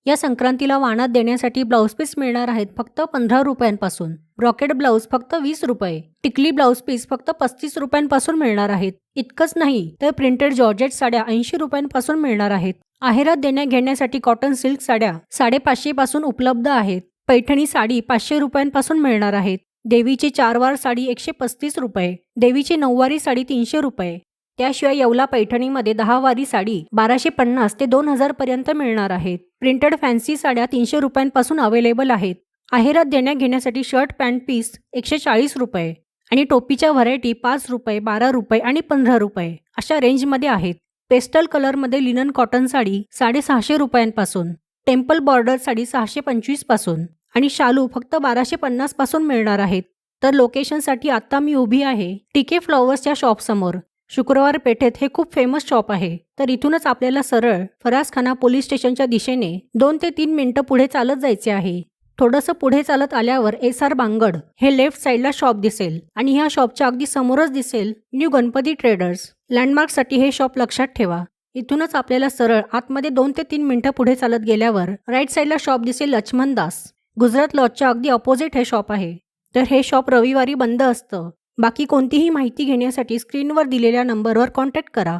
या संक्रांतीला वाणात देण्यासाठी ब्लाऊज पीस मिळणार आहेत फक्त 15 रुपयांपासून. ब्रॉकेड ब्लाऊज फक्त 20 रुपये. टिकली ब्लाऊज पीस फक्त 35 रुपयांपासून मिळणार आहेत. इतकंच नाही तर प्रिंटेड जॉर्जेट साड्या 80 रुपयांपासून मिळणार आहेत. आहेरात देण्या घेण्यासाठी कॉटन सिल्क साड्या 550 पासून उपलब्ध आहेत. पैठणी साडी 500 रुपयांपासून मिळणार आहेत. देवीची 4 वार साडी 135 रुपये. देवीची 9 वारी साडी 300 रुपये. त्याशिवाय येवला पैठणीमध्ये 10 वारी साडी 1250 ते 2000 पर्यंत मिळणार आहेत. प्रिंटेड फॅन्सी साड्या 300 रुपयांपासून अवेलेबल आहेत. आहेरात देण्या घेण्यासाठी शर्ट पॅन्ट पीस 140 रुपये आणि टोपीच्या व्हरायटी 5 रुपये, 12 रुपये आणि 15 रुपये अशा रेंजमध्ये आहेत. पेस्टल कलरमध्ये लिनन कॉटन साडी 650 रुपयांपासून, टेम्पल बॉर्डर साडी 625 पासून आणि शालू फक्त 1250 पासून मिळणार आहेत. तर लोकेशनसाठी आता मी उभी आहे टीके फ्लॉवर्सच्या शॉपसमोर. शुक्रवार पेठेत हे खूप फेमस शॉप आहे. तर इथूनच आपल्याला सरळ फरासखाना पोलीस स्टेशनच्या दिशेने 2 ते 3 मिनिटं पुढे चालत जायचे आहे. थोडंसं पुढे चालत आल्यावर SR बांगड हे लेफ्ट साईडला शॉप दिसेल आणि ह्या शॉपच्या अगदी समोरच दिसेल न्यू गणपती ट्रेडर्स. लँडमार्कसाठी हे शॉप लक्षात ठेवा. इथूनच आपल्याला सरळ आतमध्ये 2 ते 3 मिनिटं पुढे चालत गेल्यावर राईट साईडला शॉप दिसेल लक्ष्मण दास. गुजरात लॉजच्या अगदी ऑपोजिट हे शॉप आहे. तर हे शॉप रविवारी बंद असतं. बाकी कोणतीही माहिती घेण्यासाठी स्क्रीनवर दिलेल्या नंबरवर कॉन्टॅक्ट करा.